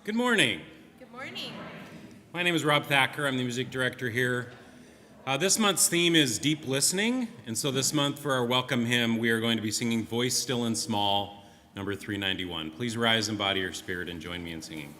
Good morning. Good morning. My name is Rob Thacker. I'm the music director here. This month's theme is Deep Listening, and so this month for our welcome hymn, we are going to be singing Voice Still and Small, number 391. Please rise in body or spirit and join me in singing.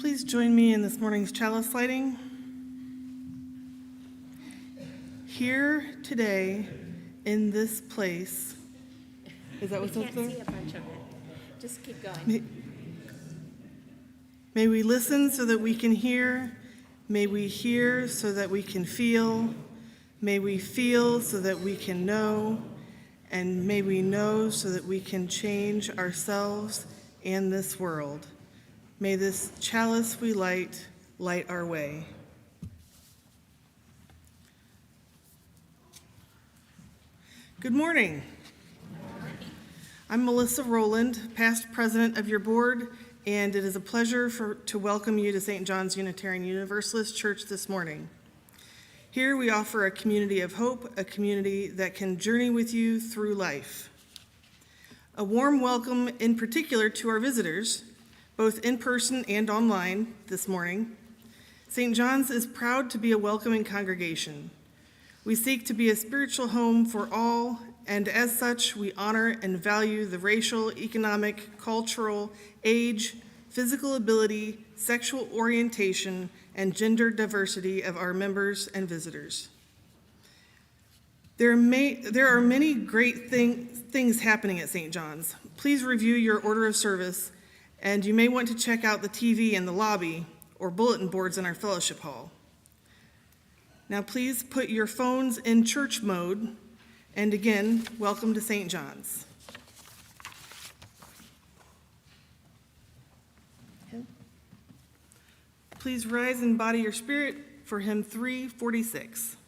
Please join me in this morning's chalice lighting. Here today, in this place, is that what's up there? I can't see a bunch of it. Just keep going. May we listen so that we can hear. May we hear so that we can feel. May we feel so that we can know. And may we know so that we can change ourselves and this world. May this chalice we light our way. Good morning. I'm Melissa Rowland, past president of your board, and it is a pleasure to welcome you to St. John's Unitarian Universalist Church this morning. Here we offer a community of hope, a community that can journey with you through life. A warm welcome in particular to our visitors, both in person and online this morning. St. John's is proud to be a welcoming congregation. We seek to be a spiritual home for all, and as such, we honor and value the racial, economic, cultural, age, physical ability, sexual orientation, and gender diversity of our members and visitors. There are many great things happening at St. John's. Please review your order of service, and you may want to check out the TV in the lobby or bulletin boards in our fellowship hall. Now please put your phones in church mode, and again, welcome to St. John's. Please rise in body or spirit for hymn 346.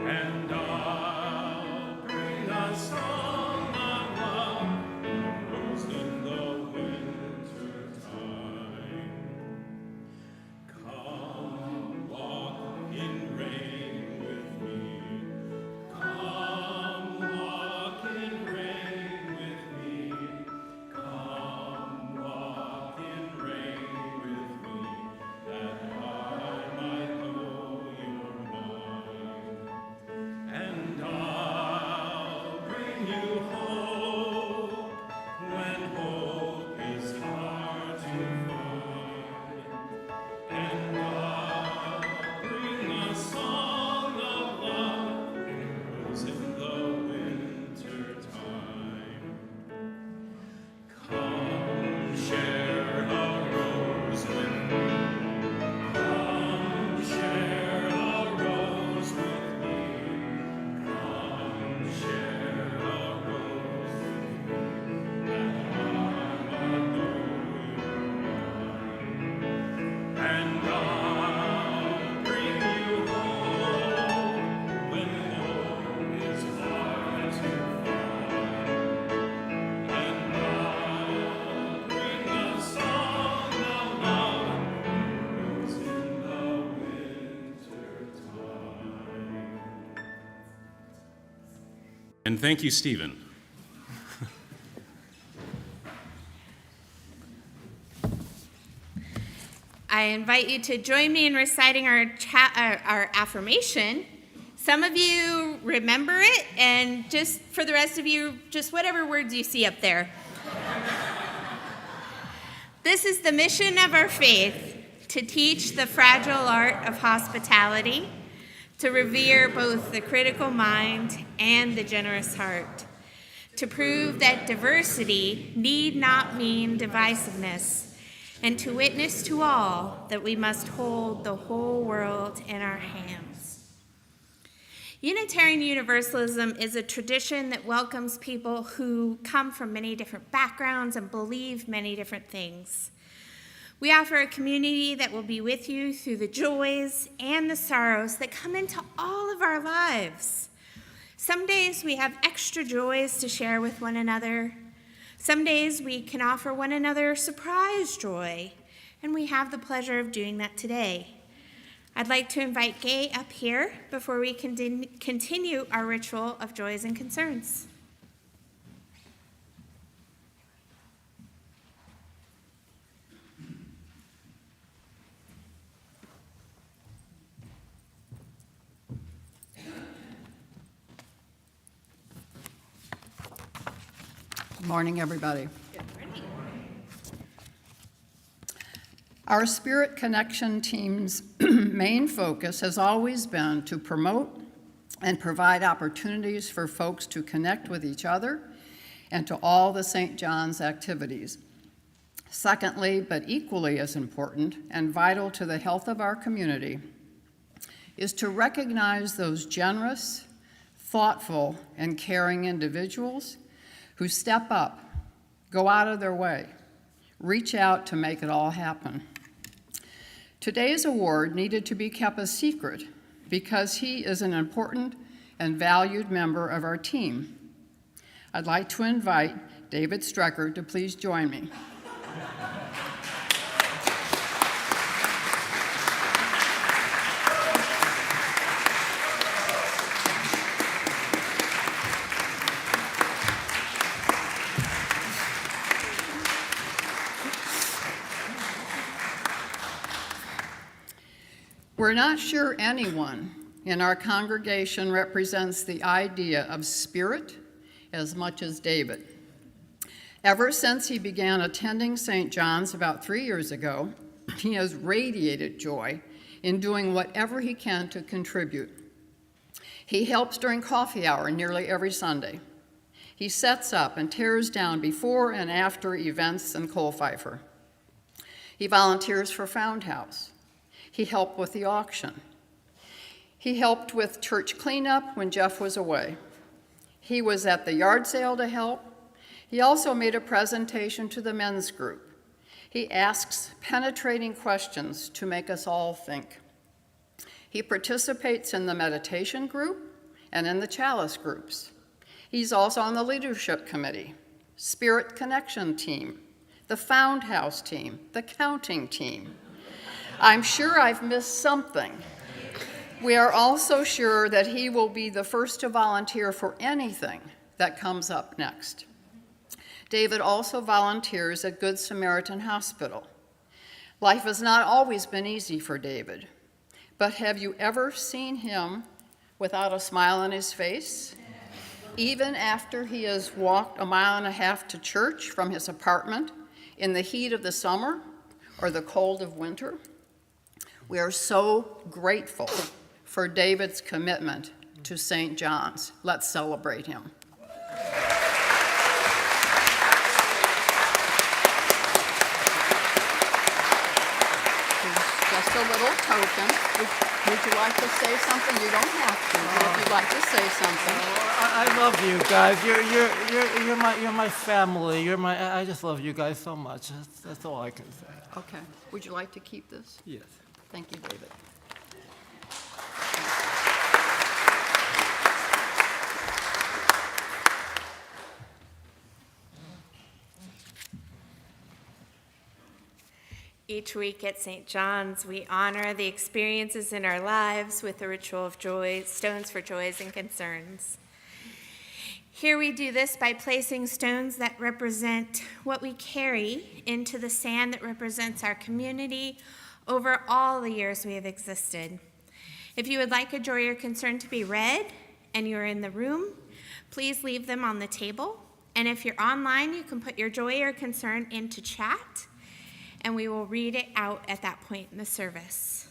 And I'll bring a song of love. And thank you, Stephen. I invite you to join me in reciting our affirmation. Some of you remember it, and just for the rest of you, just whatever words you see up there. This is the mission of our faith, to teach the fragile art of hospitality, to revere both the critical mind and the generous heart, to prove that diversity need not mean divisiveness, and to witness to all that we must hold the whole world in our hands. Unitarian Universalism is a tradition that welcomes people who come from many different backgrounds and believe many different things. We offer a community that will be with you through the joys and the sorrows that come into all of our lives. Some days we have extra joys to share with one another. Some days we can offer one another surprise joy, and we have the pleasure of doing that today. I'd like to invite Gay up here before we continue our ritual of joys and concerns. Good morning, everybody. Good morning. Our Spirit Connection team's main focus has always been to promote and provide opportunities for folks to connect with each other and to all the St. John's activities. Secondly, but equally as important and vital to the health of our community, is to recognize those generous, thoughtful, and caring individuals who step up, go out of their way, reach out to make it all happen. Today's award needed to be kept a secret because he is an important and valued member of our team. I'd like to invite David Strecker to please join me. We're not sure anyone in our congregation represents the idea of spirit as much as David. Ever since he began attending St. John's about 3 years ago, he has radiated joy in doing whatever he can to contribute. He helps during coffee hour nearly every Sunday. He sets up and tears down before and after events in Coal Pfeiffer. He volunteers for Found House. He helped with the auction. He helped with church cleanup when Jeff was away. He was at the yard sale to help. He also made a presentation to the men's group. He asks penetrating questions to make us all think. He participates in the meditation group and in the chalice groups. He's also on the leadership committee, Spirit Connection team, the Found House team, the counting team. I'm sure I've missed something. We are also sure that he will be the first to volunteer for anything that comes up next. David also volunteers at Good Samaritan Hospital. Life has not always been easy for David, but have you ever seen him without a smile on his face? Even after he has walked 1.5 miles to church from his apartment in the heat of the summer or the cold of winter? We are so grateful for David's commitment to St. John's. Let's celebrate him. Just a little token. Would you like to say something? You don't have to, but if you'd like to say something. I love you guys. You're my family. I just love you guys so much. That's all I can say. Okay. Would you like to keep this? Yes. Thank you, David. Each week at St. John's, we honor the experiences in our lives with the ritual of joys, stones for joys and concerns. Here we do this by placing stones that represent what we carry into the sand that represents our community over all the years we have existed. If you would like a joy or concern to be read and you're in the room, please leave them on the table. And if you're online, you can put your joy or concern into chat, and we will read it out at that point in the service.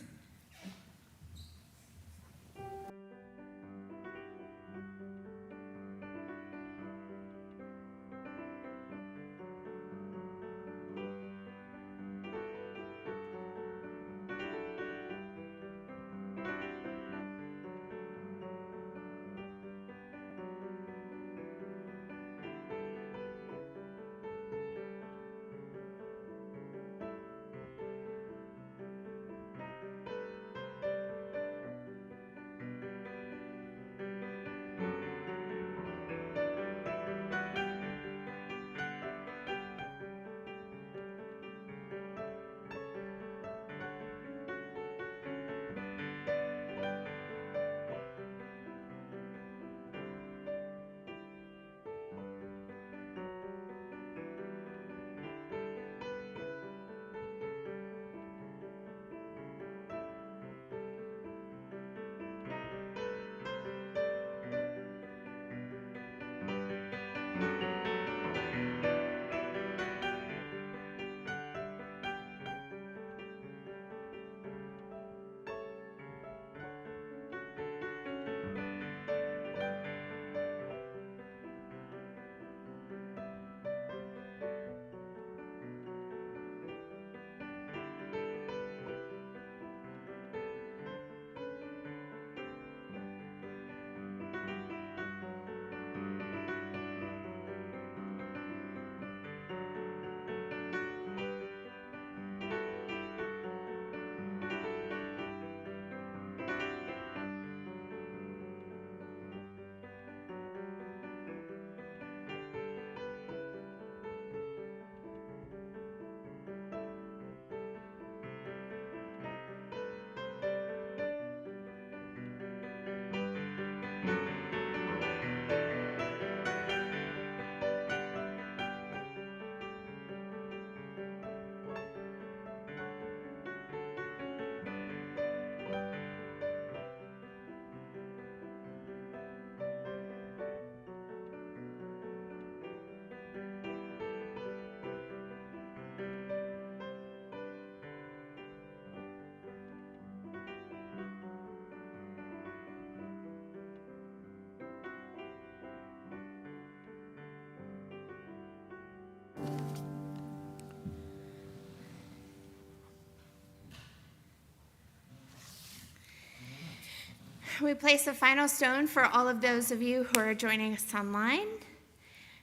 We place a final stone for all of those of you who are joining us online.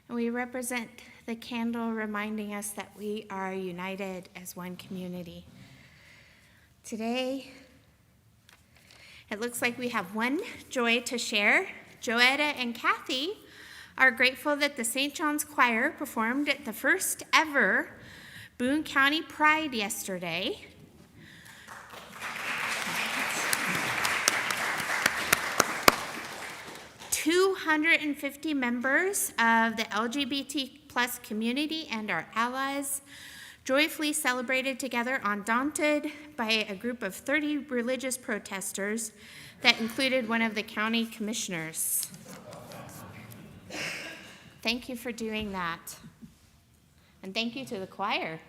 And we represent the candle reminding us that we are united as one community. Today, it looks like we have one joy to share. Joetta and Kathy are grateful that the St. John's Choir performed at the first ever Boone County Pride yesterday. 250 members of the LGBT plus community and our allies joyfully celebrated together, undaunted by a group of 30 religious protesters that included one of the county commissioners. Thank you for doing that. And thank you to the choir.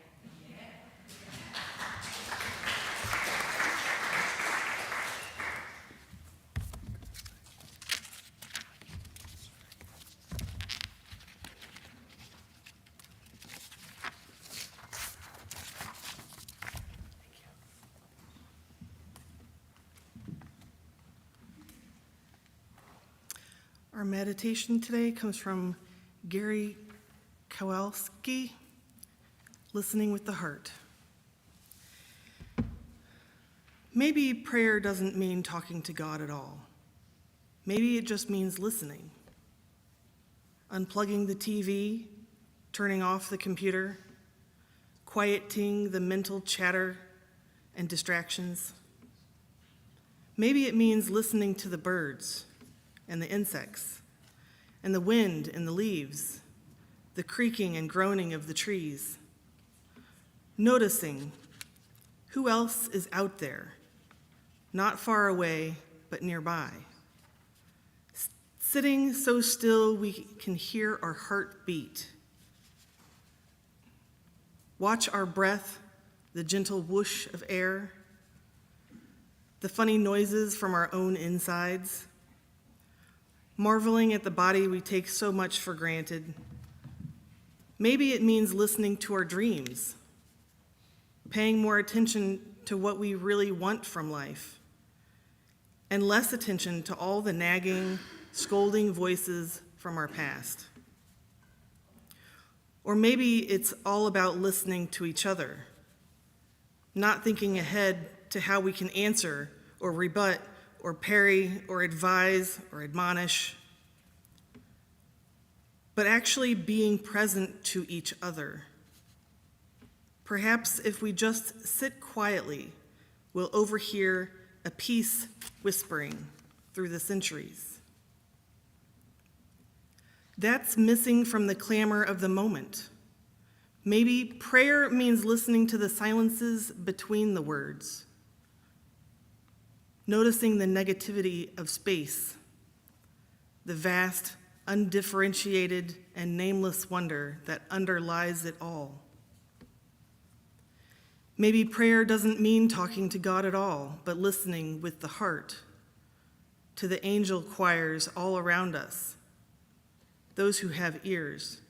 Our meditation today comes from Gary Kowalski, Listening with the Heart. Maybe prayer doesn't mean talking to God at all. Maybe it just means listening. Unplugging the TV, turning off the computer, quieting the mental chatter and distractions. Maybe it means listening to the birds and the insects and the wind and the leaves, the creaking and groaning of the trees. Noticing who else is out there, not far away, but nearby. Sitting so still we can hear our heart beat. Watch our breath, the gentle whoosh of air, the funny noises from our own insides, marveling at the body we take so much for granted. Maybe it means listening to our dreams, paying more attention to what we really want from life, and less attention to all the nagging, scolding voices from our past. Or maybe it's all about listening to each other, not thinking ahead to how we can answer or rebut or parry or advise or admonish, but actually being present to each other. Perhaps if we just sit quietly, we'll overhear a peace whispering through the centuries. That's missing from the clamor of the moment. Maybe prayer means listening to the silences between the words, noticing the negativity of space, the vast, undifferentiated, and nameless wonder that underlies it all. Maybe prayer doesn't mean talking to God at all, but listening with the heart to the angel choirs all around us. Those who have ears,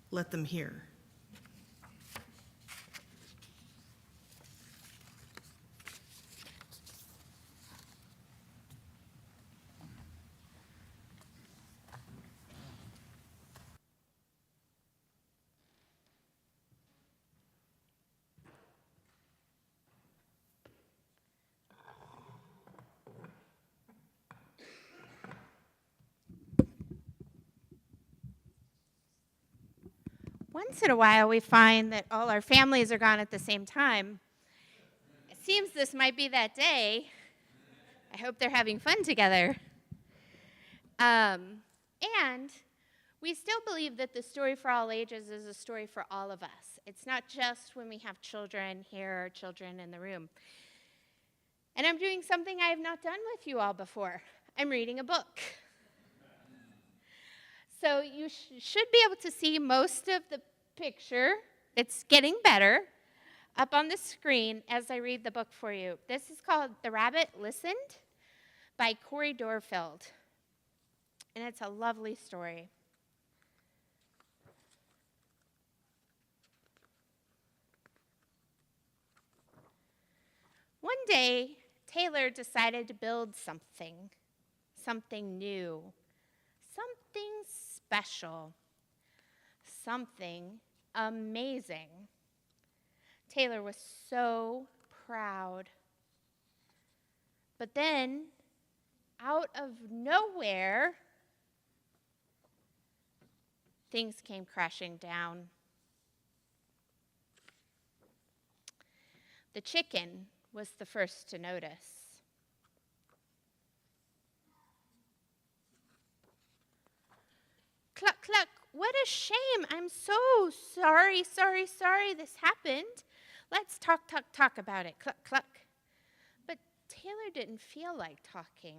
let them hear. Once in a while, we find that all our families are gone at the same time. It seems this might be that day. I hope they're having fun together. And we still believe that the story for all ages is a story for all of us. It's not just when we have children here or children in the room. And I'm doing something I have not done with you all before. I'm reading a book. So you should be able to see most of the picture. It's getting better up on the screen as I read the book for you. This is called The Rabbit Listened by Corey Dorfield. And it's a lovely story. One day, Taylor decided to build something new, something special, something amazing. Taylor was so proud. But then, out of nowhere, things came crashing down. The chicken was the first to notice. Cluck, cluck, what a shame. I'm so sorry this happened. Let's talk about it. Cluck, cluck. But Taylor didn't feel like talking,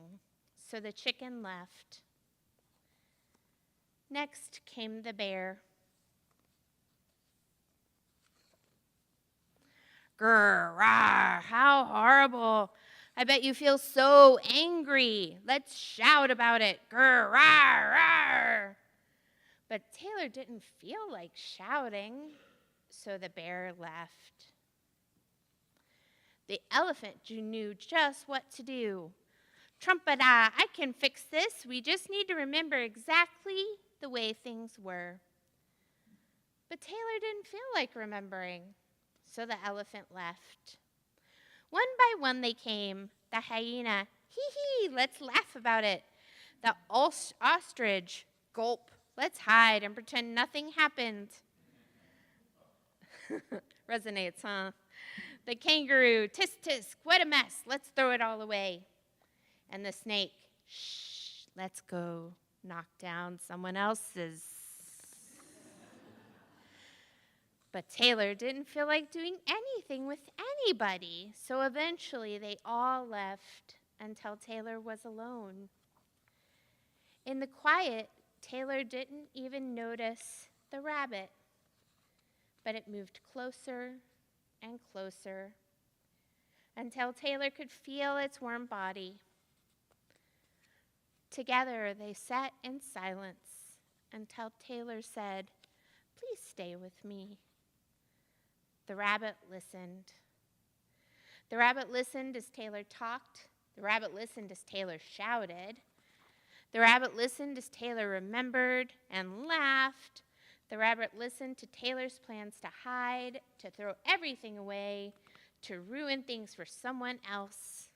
so the chicken left. Next came the bear. Grr, rah, how horrible. I bet you feel so angry. Let's shout about it. Grr, rah, rah. But Taylor didn't feel like shouting, so the bear left. The elephant knew just what to do. Trumpet-ah, I can fix this. We just need to remember exactly the way things were. But Taylor didn't feel like remembering, so the elephant left. One by one they came. The hyena, hee, let's laugh about it. The ostrich, gulp, let's hide and pretend nothing happened. Resonates, huh? The kangaroo, tisk, tisk, what a mess. Let's throw it all away. And the snake, shh, let's go. knock down someone else's. But Taylor didn't feel like doing anything with anybody, so eventually they all left until Taylor was alone. In the quiet, Taylor didn't even notice the rabbit, but it moved closer and closer until Taylor could feel its warm body. Together, they sat in silence until Taylor said, "Please stay with me." The rabbit listened. The rabbit listened as Taylor talked. The rabbit listened as Taylor shouted. The rabbit listened as Taylor remembered and laughed. The rabbit listened to Taylor's plans to hide, to throw everything away, to ruin things for someone else.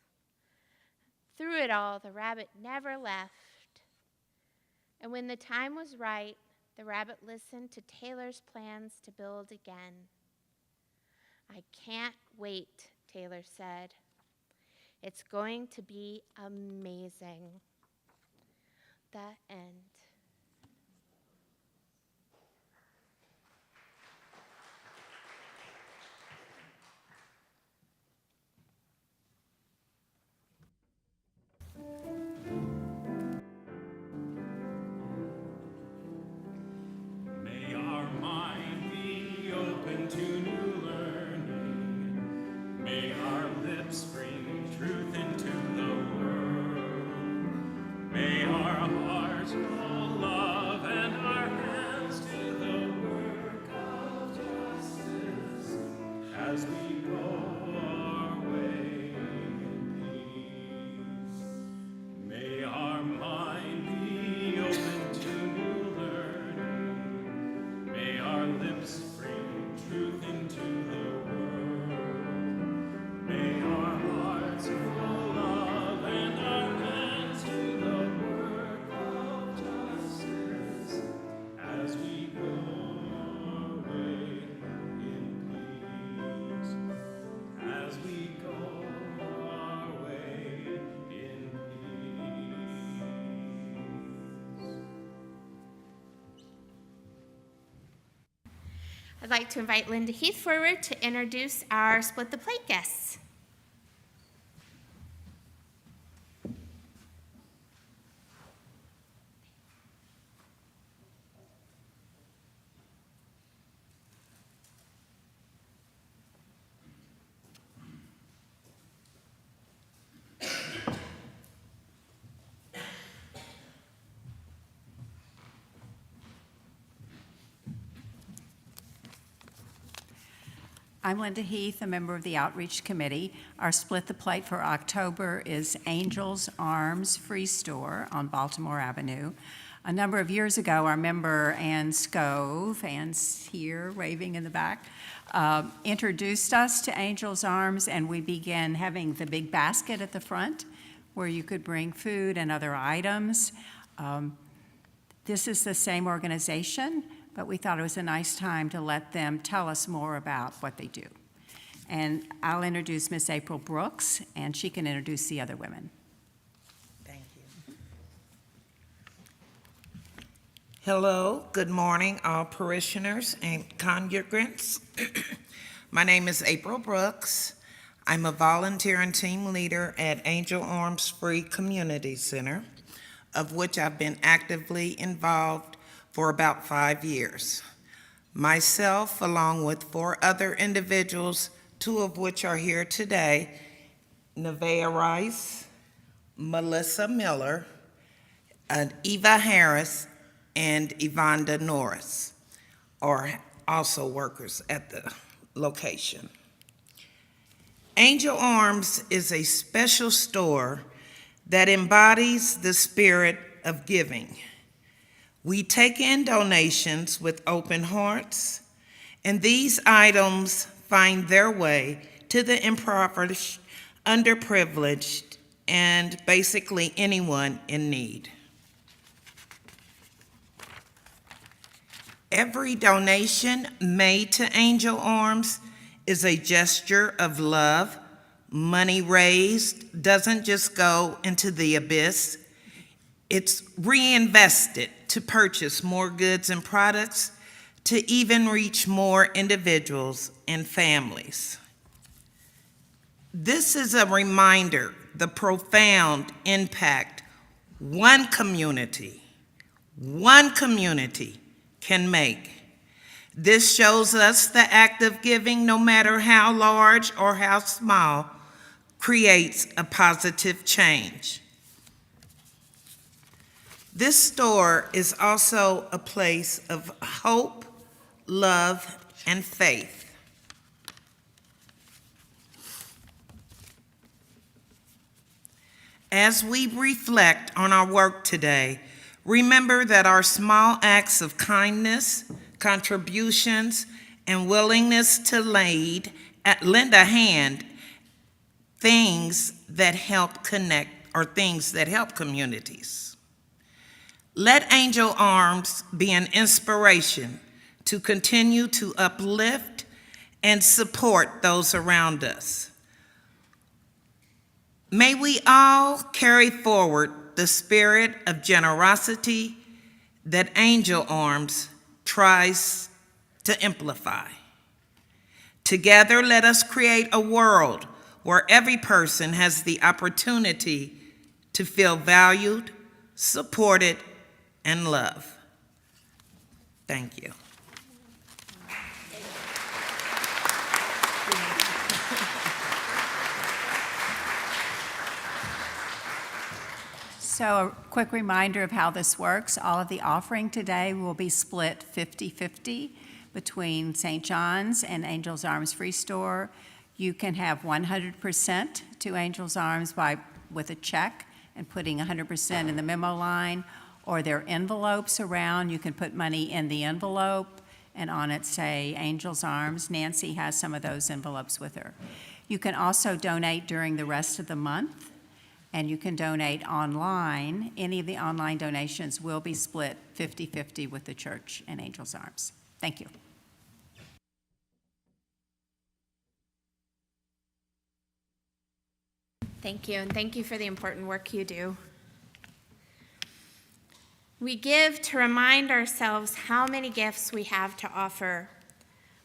Through it all, the rabbit never left. And when the time was right, the rabbit listened to Taylor's plans to build again. "I can't wait," Taylor said. "It's going to be amazing." The end. May our mind be open to new learning. May our lips bring truth into the world. May our hearts know love and our hands to the work of justice as we go our way in peace. May our mind be open to new learning. May our lips bring truth into the world. May our hearts know love and our hands to the work of justice as we go our way in peace. As we go our way in peace. I'd like to invite Linda Heath forward to introduce our Split the Plate guests. I'm Linda Heath, a member of the Outreach Committee. Our Split the Plate for October is Angel's Arms Free Store on Baltimore Avenue. A number of years ago, our member Ann Scove, Ann's here waving in the back, introduced us to Angel's Arms, and we began having the big basket at the front where you could bring food and other items. This is the same organization, but we thought it was a nice time to let them tell us more about what they do. And I'll introduce Miss April Brooks, and she can introduce the other women. Thank you. Hello, good morning, all parishioners and congregants. My name is April Brooks. I'm a volunteer and team leader at Angel Arms Free Community Center, of which I've been actively involved for about 5 years. Myself, along with 4 other individuals, 2 of which are here today, Nevaeh Rice, Melissa Miller, Eva Harris, and Yvonda Norris, are also workers at the location. Angel Arms is a special store that embodies the spirit of giving. We take in donations with open hearts, and these items find their way to the impoverished, underprivileged, and basically anyone in need. Every donation made to Angel Arms is a gesture of love. Money raised doesn't just go into the abyss. It's reinvested to purchase more goods and products to even reach more individuals and families. This is a reminder the profound impact one community can make. This shows us the act of giving, no matter how large or how small, creates a positive change. This store is also a place of hope, love, and faith. As we reflect on our work today, remember that our small acts of kindness, contributions, and willingness to lend a hand, things that help connect or things that help communities. Let Angel Arms be an inspiration to continue to uplift and support those around us. May we all carry forward the spirit of generosity that Angel Arms tries to amplify. Together, let us create a world where every person has the opportunity to feel valued, supported, and loved. Thank you. So a quick reminder of how this works. All of the offering today will be split 50-50 between St. John's and Angel's Arms Free Store. You can have 100% to Angel's Arms with a check and putting 100% in the memo line, or there are envelopes around. You can put money in the envelope and on it say Angel's Arms. Nancy has some of those envelopes with her. You can also donate during the rest of the month, and you can donate online. Any of the online donations will be split 50-50 with the church and Angel's Arms. Thank you. Thank you, and thank you for the important work you do. We give to remind ourselves how many gifts we have to offer.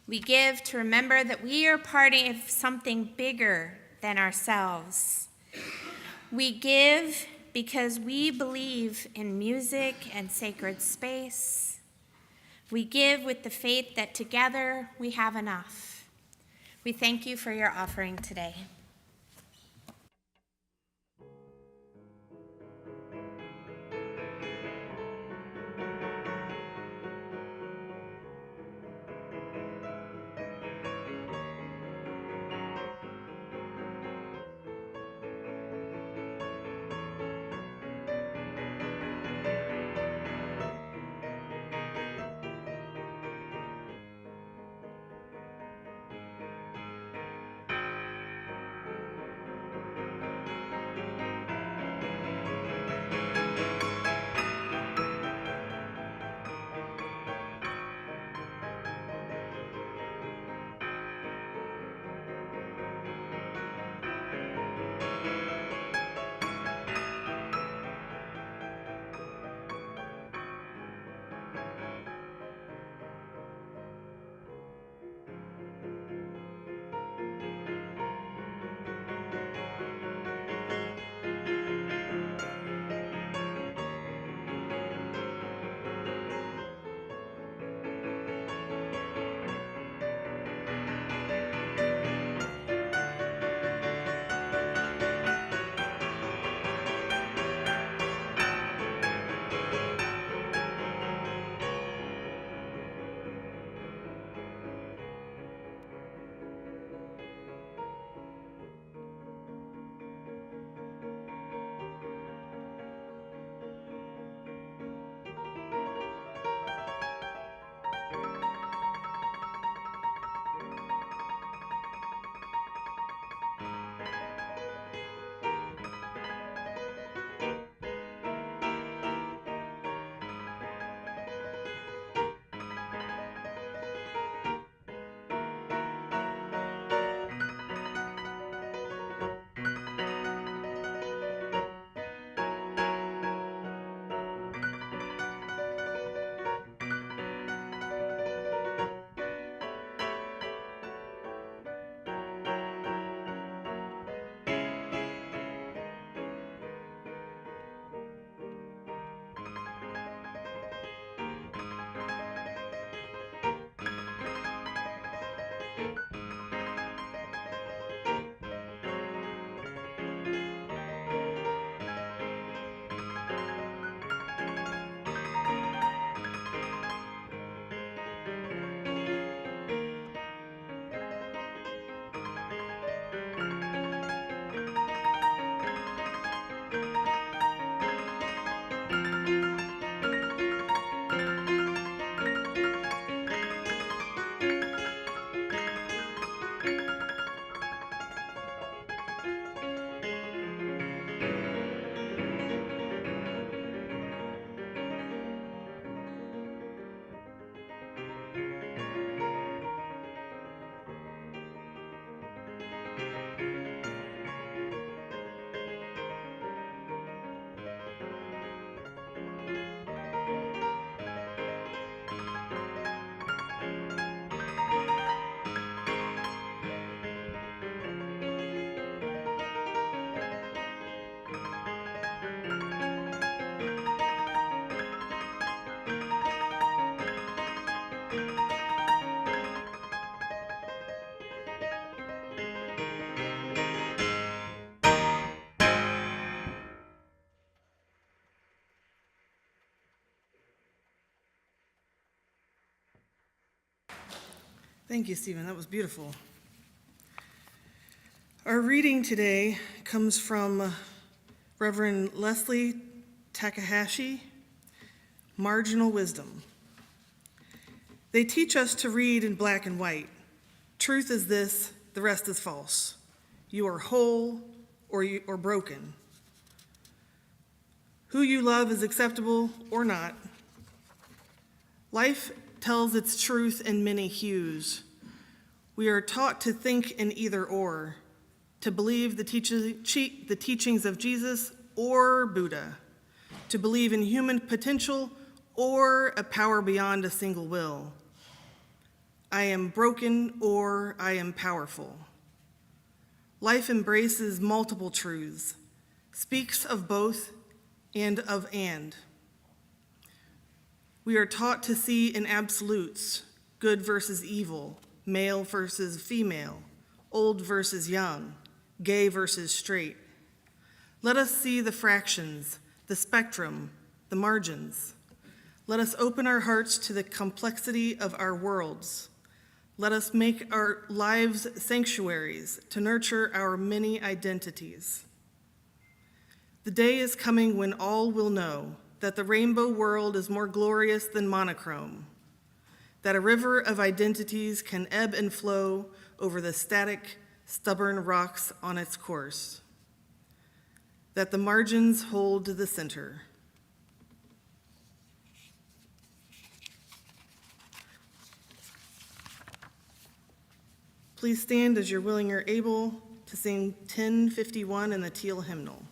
We give to remember that we are part of something bigger than ourselves. We give because we believe in music and sacred space. We give with the faith that together we have enough. We thank you for your offering today. Thank you, Stephen. That was beautiful. Our reading today comes from Reverend Leslie Takahashi, Marginal Wisdom. They teach us to read in black and white. Truth is this, the rest is false. You are whole or broken. Who you love is acceptable or not. Life tells its truth in many hues. We are taught to think in either or, to believe the teachings of Jesus or Buddha, to believe in human potential or a power beyond a single will. I am broken or I am powerful. Life embraces multiple truths, speaks of both and of and. We are taught to see in absolutes, good versus evil, male versus female, old versus young, gay versus straight. Let us see the fractions, the spectrum, the margins. Let us open our hearts to the complexity of our worlds. Let us make our lives sanctuaries to nurture our many identities. The day is coming when all will know that the rainbow world is more glorious than monochrome, that a river of identities can ebb and flow over the static, stubborn rocks on its course, that the margins hold the center. Please stand as you're willing or able to sing 1051 in the Teal Hymnal.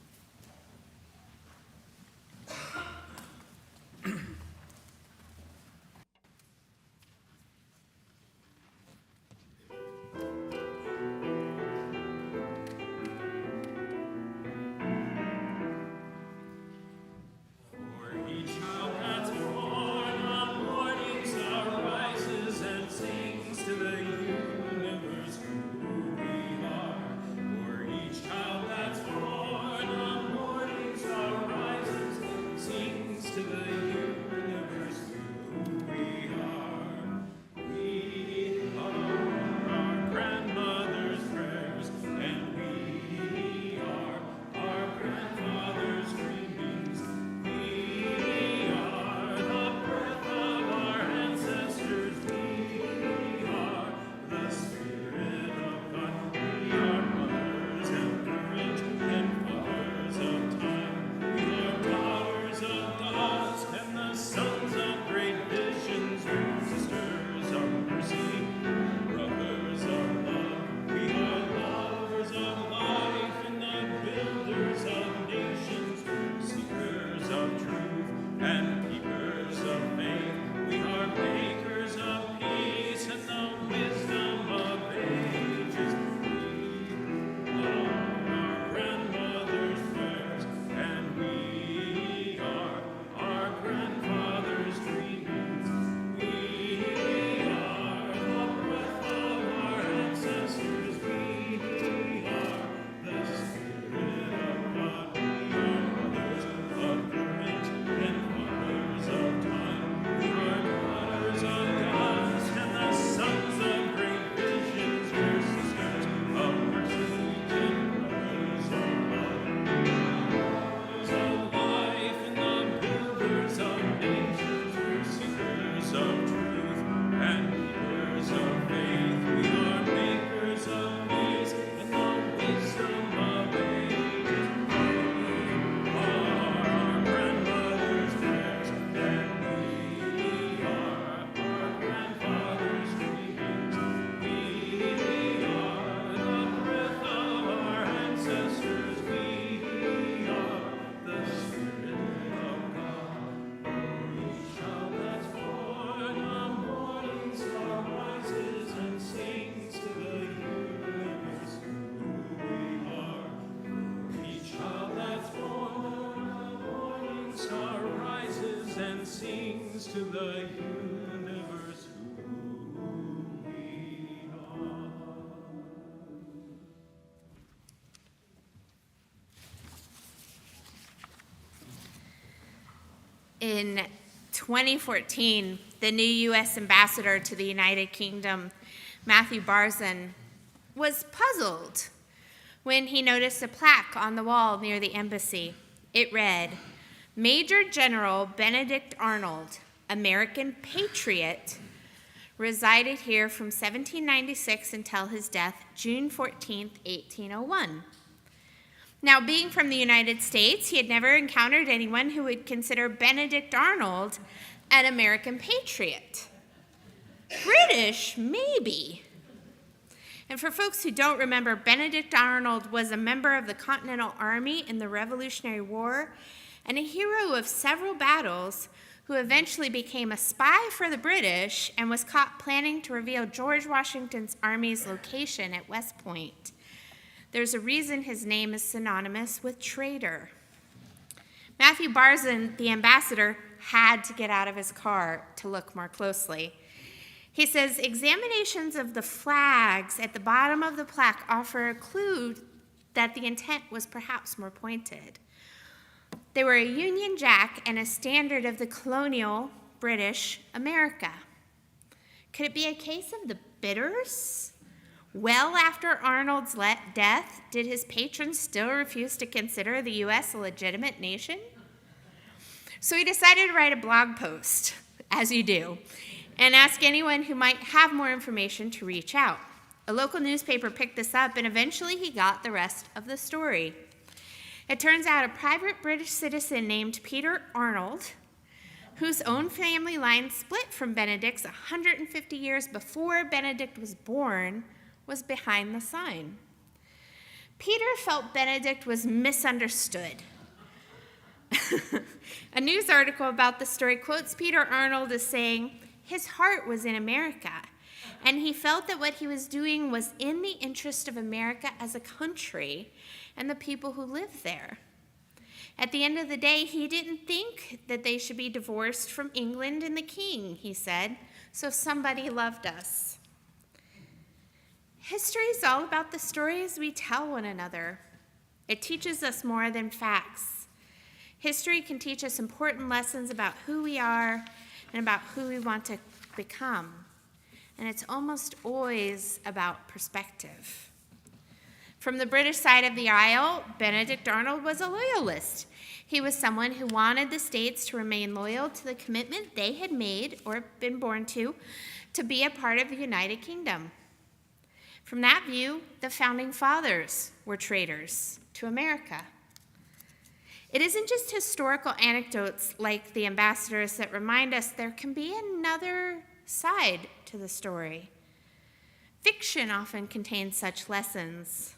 to the universe who we are. In 2014, the new U.S. ambassador to the United Kingdom Matthew Barzin, was puzzled when he noticed a plaque on the wall near the embassy. It read, "Major General Benedict Arnold, American patriot, resided here from 1796 until his death, June 14th, 1801. Now, being from the United States, he had never encountered anyone who would consider Benedict Arnold an American patriot. British, maybe. And for folks who don't remember, Benedict Arnold was a member of the Continental Army in the Revolutionary War and a hero of several battles who eventually became a spy for the British and was caught planning to reveal George Washington's army's location at West Point. There's a reason his name is synonymous with traitor. Matthew Barzin, the ambassador, had to get out of his car to look more closely. He says, examinations of the flags at the bottom of the plaque offer a clue that the intent was perhaps more pointed. They were a Union Jack and a standard of the colonial British America. Could it be a case of the bitters? Well after Arnold's death, did his patrons still refuse to consider the U.S. a legitimate nation? So he decided to write a blog post, as you do, and ask anyone who might have more information to reach out. A local newspaper picked this up, and eventually he got the rest of the story. It turns out a private British citizen named Peter Arnold, whose own family line split from Benedict's 150 years before Benedict was born, was behind the sign. Peter felt Benedict was misunderstood. A news article about the story quotes Peter Arnold as saying, his heart was in America, and he felt that what he was doing was in the interest of America as a country and the people who live there. At the end of the day, he didn't think that they should be divorced from England and the king, he said, so somebody loved us. History is all about the stories we tell one another. It teaches us more than facts. History can teach us important lessons about who we are and about who we want to become. And it's almost always about perspective. From the British side of the aisle, Benedict Arnold was a loyalist. He was someone who wanted the states to remain loyal to the commitment they had made or been born to be a part of the United Kingdom. From that view, the founding fathers were traitors to America. It isn't just historical anecdotes like the ambassadors that remind us there can be another side to the story. Fiction often contains such lessons.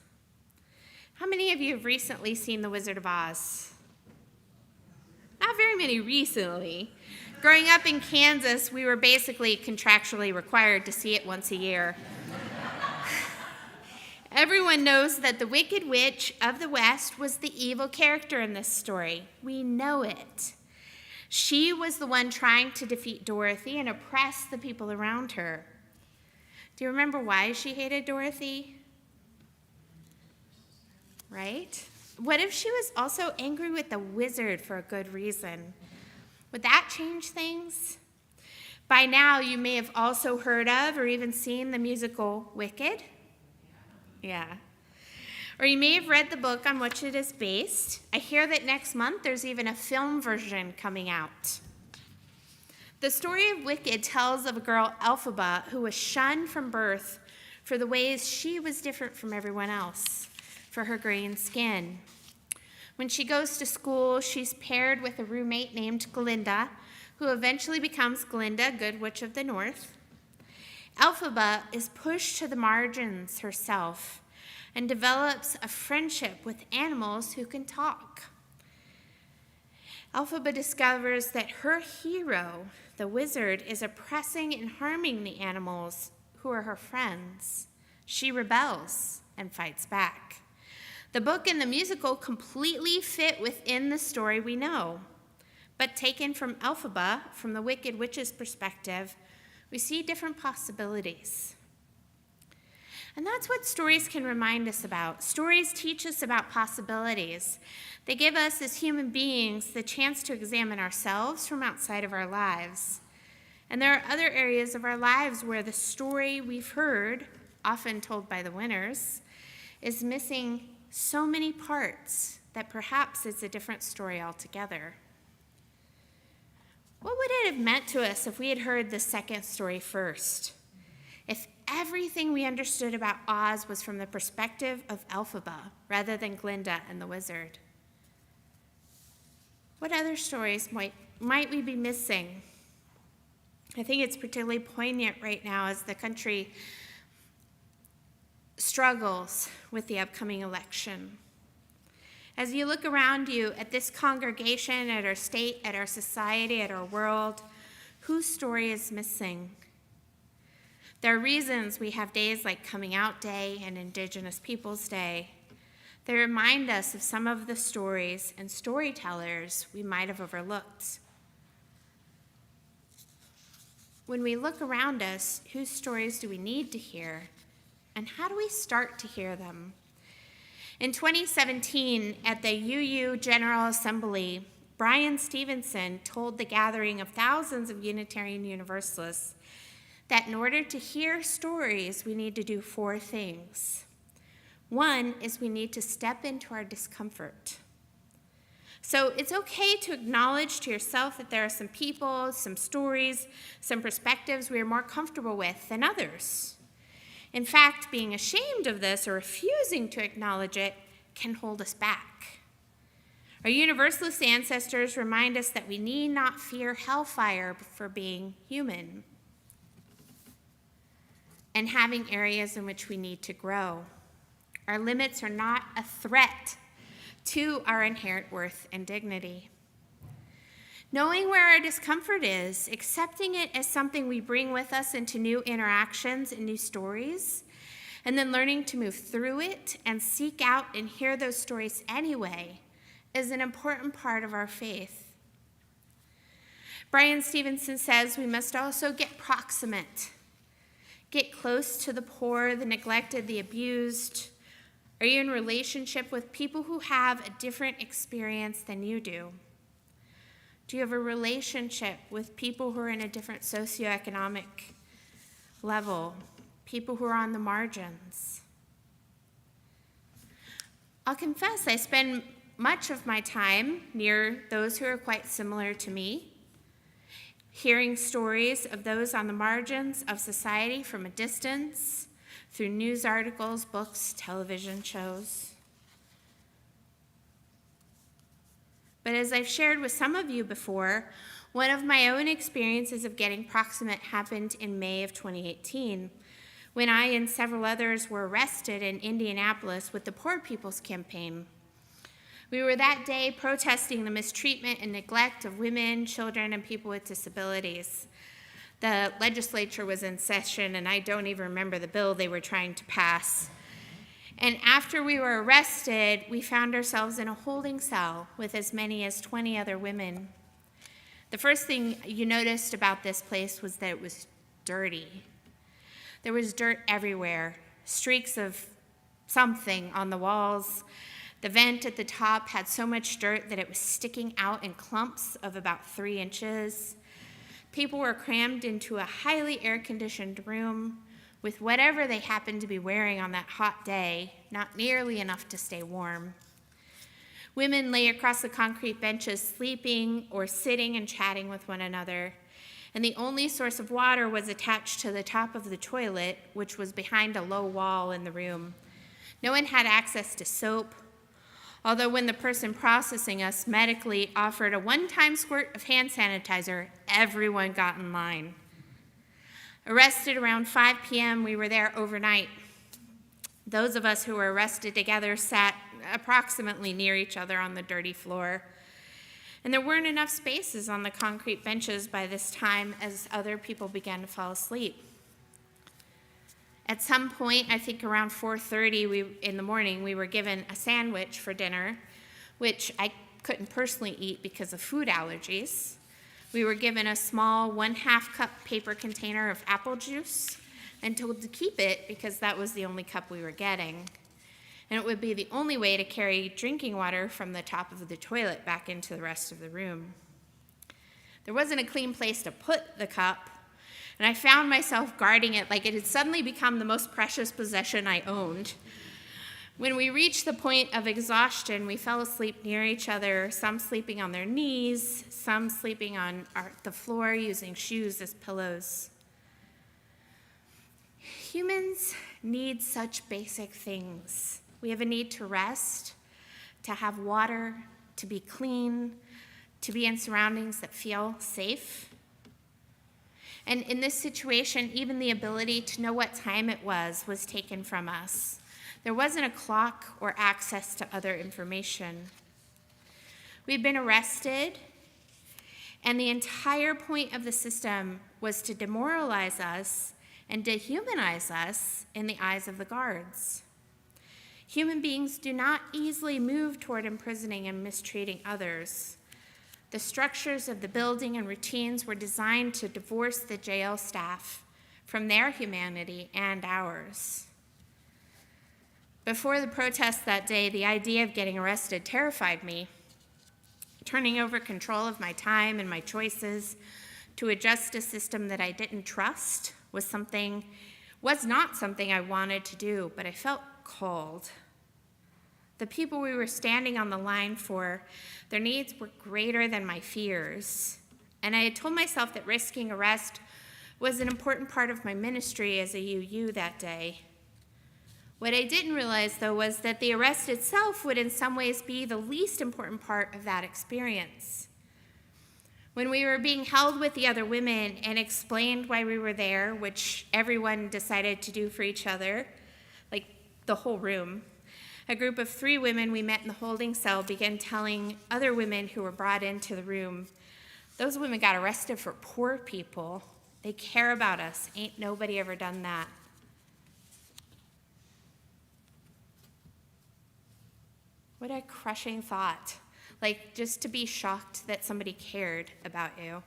How many of you have recently seen The Wizard of Oz? Not very many recently. Growing up in Kansas, we were basically contractually required to see it once a year. Everyone knows that the Wicked Witch of the West was the evil character in this story. We know it. She was the one trying to defeat Dorothy and oppress the people around her. Do you remember why she hated Dorothy? Right? What if she was also angry with the wizard for a good reason? Would that change things? By now, you may have also heard of or even seen the musical Wicked. Yeah. Or you may have read the book on which it is based. I hear that next month there's even a film version coming out. The story of Wicked tells of a girl, Elphaba, who was shunned from birth for the ways she was different from everyone else, for her green skin. When she goes to school, she's paired with a roommate named Glinda, who eventually becomes Glinda, Good Witch of the North. Elphaba is pushed to the margins herself and develops a friendship with animals who can talk. Elphaba discovers that her hero, the wizard, is oppressing and harming the animals who are her friends. She rebels and fights back. The book and the musical completely fit within the story we know, but taken from Elphaba, from the Wicked Witch's perspective, we see different possibilities. And that's what stories can remind us about. Stories teach us about possibilities. They give us, as human beings, the chance to examine ourselves from outside of our lives. And there are other areas of our lives where the story we've heard, often told by the winners, is missing so many parts that perhaps it's a different story altogether. What would it have meant to us if we had heard the second story first? If everything we understood about Oz was from the perspective of Elphaba rather than Glinda and the wizard? What other stories might we be missing? I think it's particularly poignant right now as the country struggles with the upcoming election. As you look around you at this congregation, at our state, at our society, at our world, whose story is missing? There are reasons we have days like Coming Out Day and Indigenous Peoples Day. They remind us of some of the stories and storytellers we might have overlooked. When we look around us, whose stories do we need to hear? And how do we start to hear them? In 2017, at the UU General Assembly, Brian Stevenson told the gathering of thousands of Unitarian Universalists that in order to hear stories, we need to do 4 things. One is we need to step into our discomfort. So it's okay to acknowledge to yourself that there are some people, some stories, some perspectives we are more comfortable with than others. In fact, being ashamed of this or refusing to acknowledge it can hold us back. Our Universalist ancestors remind us that we need not fear hellfire for being human and having areas in which we need to grow. Our limits are not a threat to our inherent worth and dignity. Knowing where our discomfort is, accepting it as something we bring with us into new interactions and new stories, and then learning to move through it and seek out and hear those stories anyway is an important part of our faith. Brian Stevenson says we must also get proximate, get close to the poor, the neglected, the abused. Are you in relationship with people who have a different experience than you do? Do you have a relationship with people who are in a different socioeconomic level, people who are on the margins? I'll confess, I spend much of my time near those who are quite similar to me, hearing stories of those on the margins of society from a distance, through news articles, books, television shows. But as I've shared with some of you before, one of my own experiences of getting proximate happened in May of 2018, when I and several others were arrested in Indianapolis with the Poor People's Campaign. We were that day protesting the mistreatment and neglect of women, children, and people with disabilities. The legislature was in session, and I don't even remember the bill they were trying to pass. And after we were arrested, we found ourselves in a holding cell with as many as 20 other women. The first thing you noticed about this place was that it was dirty. There was dirt everywhere, streaks of something on the walls. The vent at the top had so much dirt that it was sticking out in clumps of about 3 inches. People were crammed into a highly air-conditioned room with whatever they happened to be wearing on that hot day, not nearly enough to stay warm. Women lay across the concrete benches sleeping or sitting and chatting with one another, and the only source of water was attached to the top of the toilet, which was behind a low wall in the room. No one had access to soap, although when the person processing us medically offered a one-time squirt of hand sanitizer, everyone got in line. Arrested around 5 p.m., we were there overnight. Those of us who were arrested together sat approximately near each other on the dirty floor. And there weren't enough spaces on the concrete benches by this time as other people began to fall asleep. At some point, I think around 4:30 in the morning, we were given a sandwich for dinner, which I couldn't personally eat because of food allergies. We were given a small 1/2 cup paper container of apple juice and told to keep it because that was the only cup we were getting. And it would be the only way to carry drinking water from the top of the toilet back into the rest of the room. There wasn't a clean place to put the cup, And I found myself guarding it like it had suddenly become the most precious possession I owned. When we reached the point of exhaustion, we fell asleep near each other, some sleeping on their knees, some sleeping on the floor using shoes as pillows. Humans need such basic things. We have a need to rest, to have water, to be clean, to be in surroundings that feel safe. And in this situation, even the ability to know what time it was taken from us. There wasn't a clock or access to other information. We'd been arrested, and the entire point of the system was to demoralize us and dehumanize us in the eyes of the guards. Human beings do not easily move toward imprisoning and mistreating others. The structures of the building and routines were designed to divorce the jail staff from their humanity and ours. Before the protest that day, the idea of getting arrested terrified me. Turning over control of my time and my choices to a justice system that I didn't trust was not something I wanted to do, but I felt called. The people we were standing on the line for, their needs were greater than my fears. And I had told myself that risking arrest was an important part of my ministry as a UU that day. What I didn't realize, though, was that the arrest itself would in some ways be the least important part of that experience. When we were being held with the other women and explained why we were there, which everyone decided to do for each other, like the whole room, a group of 3 women we met in the holding cell began telling other women who were brought into the room, "Those women got arrested for poor people. They care about us. Ain't nobody ever done that." What a crushing thought. Like, just to be shocked that somebody cared about you.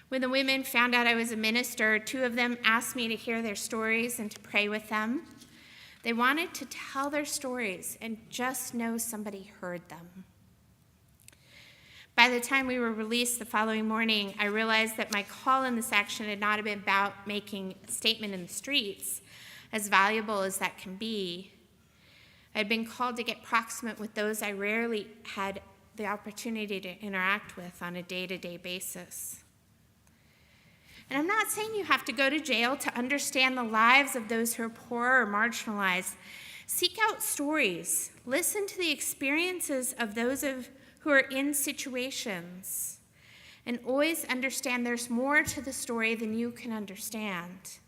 When the women found out I was a minister, 2 of them asked me to hear their stories and to pray with them. They wanted to tell their stories and just know somebody heard them. By the time we were released the following morning, I realized that my call in this action had not been about making a statement in the streets, as valuable as that can be. I had been called to get proximate with those I rarely had the opportunity to interact with on a day-to-day basis. And I'm not saying you have to go to jail to understand the lives of those who are poor or marginalized. Seek out stories. Listen to the experiences of those who are in situations. And always understand there's more to the story than you can understand.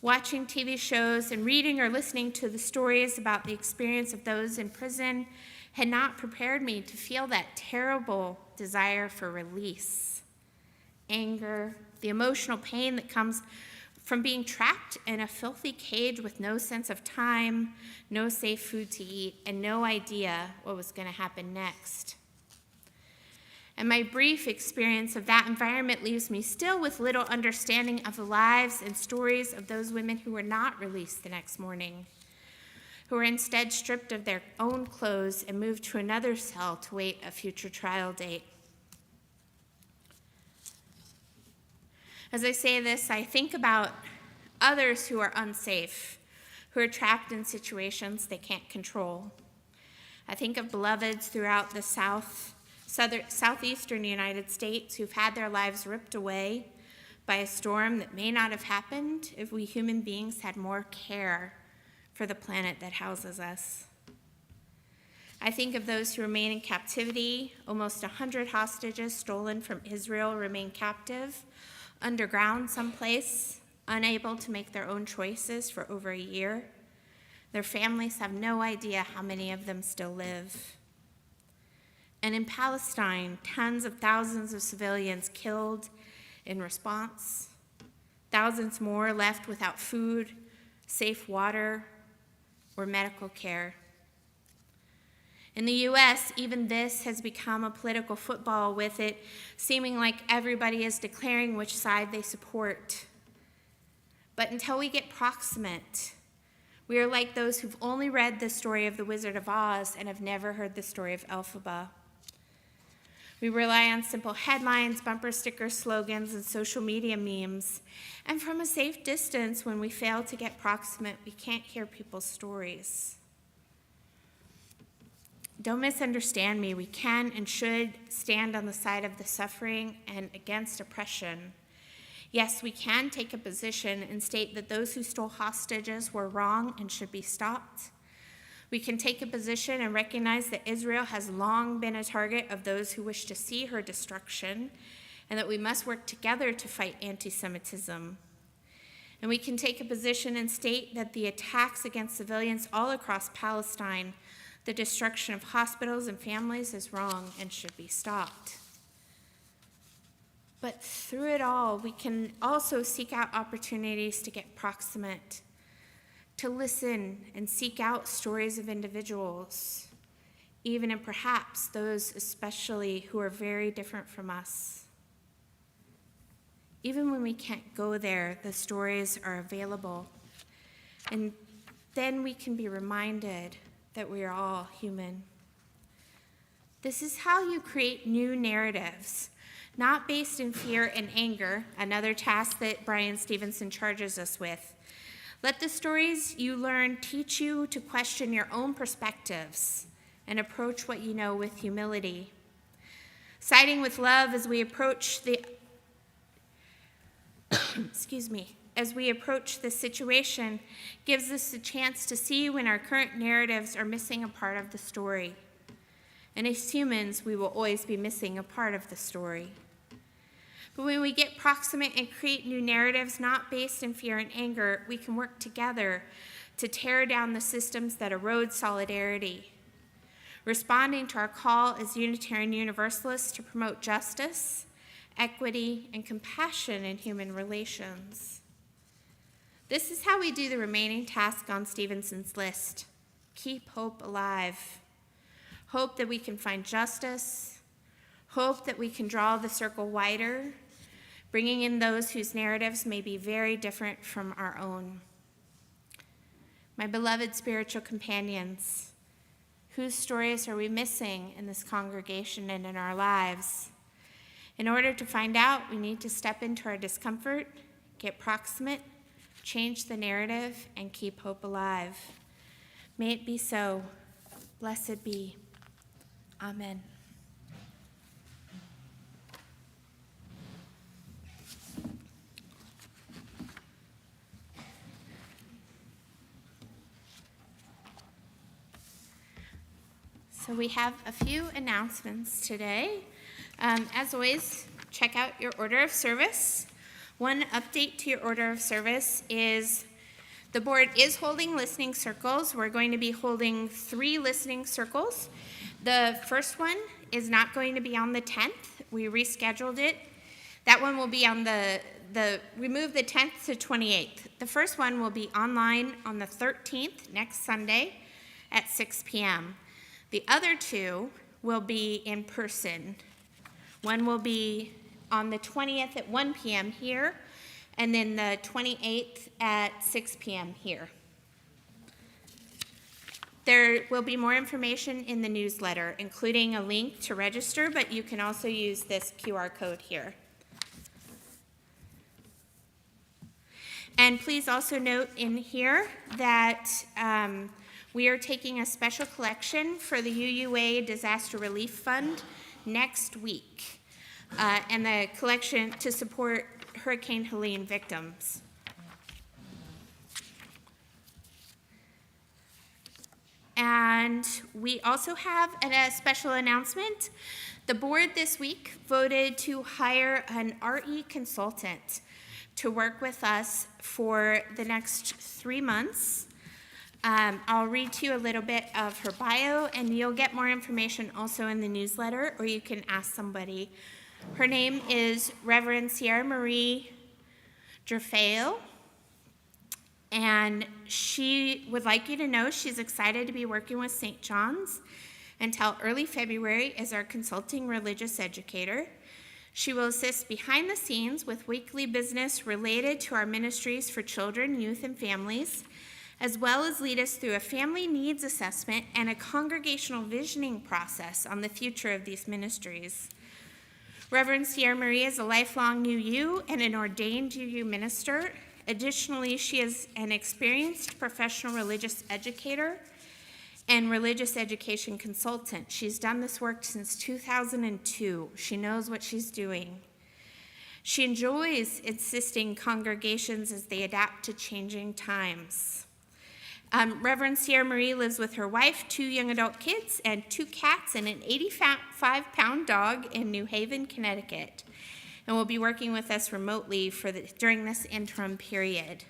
Watching TV shows and reading or listening to the stories about the experience of those in prison had not prepared me to feel that terrible desire for release, anger, the emotional pain that comes from being trapped in a filthy cage with no sense of time, no safe food to eat, and no idea what was going to happen next. And my brief experience of that environment leaves me still with little understanding of the lives and stories of those women who were not released the next morning, who were instead stripped of their own clothes and moved to another cell to wait a future trial date. As I say this, I think about others who are unsafe, who are trapped in situations they can't control. I think of beloveds throughout the southeastern United States who've had their lives ripped away by a storm that may not have happened if we human beings had more care for the planet that houses us. I think of those who remain in captivity. Almost 100 hostages stolen from Israel remain captive, underground someplace, unable to make their own choices for over a year. Their families have no idea how many of them still live. And in Palestine, tens of thousands of civilians killed in response, thousands more left without food, safe water, or medical care. In the U.S., even this has become a political football, with it seeming like everybody is declaring which side they support. But until we get proximate, we are like those who've only read the story of the Wizard of Oz and have never heard the story of Elphaba. We rely on simple headlines, bumper stickers, slogans, and social media memes. And from a safe distance, when we fail to get proximate, we can't hear people's stories. Don't misunderstand me. We can and should stand on the side of the suffering and against oppression. Yes, we can take a position and state that those who stole hostages were wrong and should be stopped. We can take a position and recognize that Israel has long been a target of those who wish to see her destruction, and that we must work together to fight anti-Semitism. And we can take a position and state that the attacks against civilians all across Palestine, the destruction of hospitals and families, is wrong and should be stopped. But through it all, we can also seek out opportunities to get proximate, to listen and seek out stories of individuals, even and perhaps those especially who are very different from us. Even when we can't go there, the stories are available. And then we can be reminded that we are all human. This is how you create new narratives, not based in fear and anger, another task that Brian Stevenson charges us with. Let the stories you learn teach you to question your own perspectives and approach what you know with humility. Siding with love as we approach the as we approach this situation gives us a chance to see when our current narratives are missing a part of the story. And as humans, we will always be missing a part of the story. But when we get proximate and create new narratives not based in fear and anger, we can work together to tear down the systems that erode solidarity, responding to our call as Unitarian Universalists to promote justice, equity, and compassion in human relations. This is how we do the remaining task on Stevenson's list. Keep hope alive. Hope that we can find justice. Hope that we can draw the circle wider, bringing in those whose narratives may be very different from our own. My beloved spiritual companions, whose stories are we missing in this congregation and in our lives? In order to find out, we need to step into our discomfort, get proximate, change the narrative, and keep hope alive. May it be so. Blessed be. Amen. So we have a few announcements today. As always, check out your order of service. One update to your order of service is the board is holding listening circles. We're going to be holding 3 listening circles. The first one is not going to be on the 10th. We rescheduled it. That one will be on we moved the 10th to 28th. The first one will be online on the 13th, next Sunday, at 6 p.m. The other 2 will be in person. One will be on the 20th at 1 p.m. here, and then the 28th at 6 p.m. here. There will be more information in the newsletter, including a link to register, but you can also use this QR code here. And please also note in here that we are taking a special collection for the UUA Disaster Relief Fund next week, and the collection to support Hurricane Helene victims. And we also have a special announcement. The board this week voted to hire an RE consultant to work with us for the next 3 months. I'll read to you a little bit of her bio, and you'll get more information also in the newsletter, or you can ask somebody. Her name is Reverend Sierra Marie Jerfail, and she would like you to know she's excited to be working with St. John's until early February as our consulting religious educator. She will assist behind the scenes with weekly business related to our ministries for children, youth, and families, as well as lead us through a family needs assessment and a congregational visioning process on the future of these ministries. Reverend Sierra Marie is a lifelong UU and an ordained UU minister. Additionally, she is an experienced professional religious educator and religious education consultant. She's done this work since 2002. She knows what she's doing. She enjoys assisting congregations as they adapt to changing times. Reverend Sierra Marie lives with her wife, 2 young adult kids, and 2 cats and an 85-pound dog in New Haven, Connecticut, and will be working with us remotely during this interim period.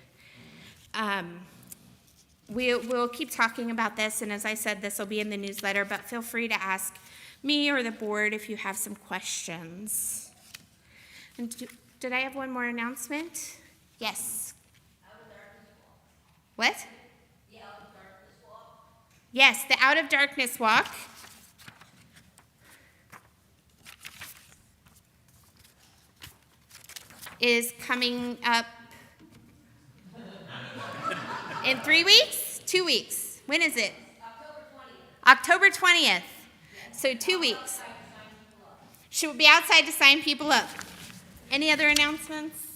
We'll keep talking about this, and as I said, this will be in the newsletter, but feel free to ask me or the board if you have some questions. And did I have one more announcement? Yes. What? Yes, the Out of Darkness Walk. Is coming up in 3 weeks? 2 weeks. When is it? October 20th. So 2 weeks. She will be outside to sign people up. Any other announcements?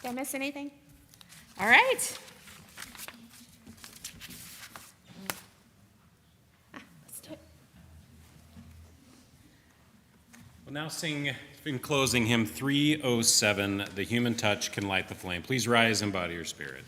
Did I miss anything? All right. Let's do it. We'll now sing, in closing, hymn 307, The Human Touch Can Light the Flame. Please rise and bow to your spirit.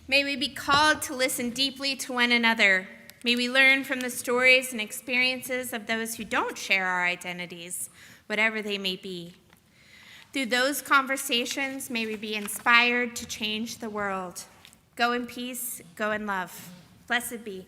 May we be called to listen deeply to one another. May we learn from the stories and experiences of those who don't share our identities, whatever they may be. Through those conversations, may we be inspired to change the world. Go in peace, go in love. Blessed be.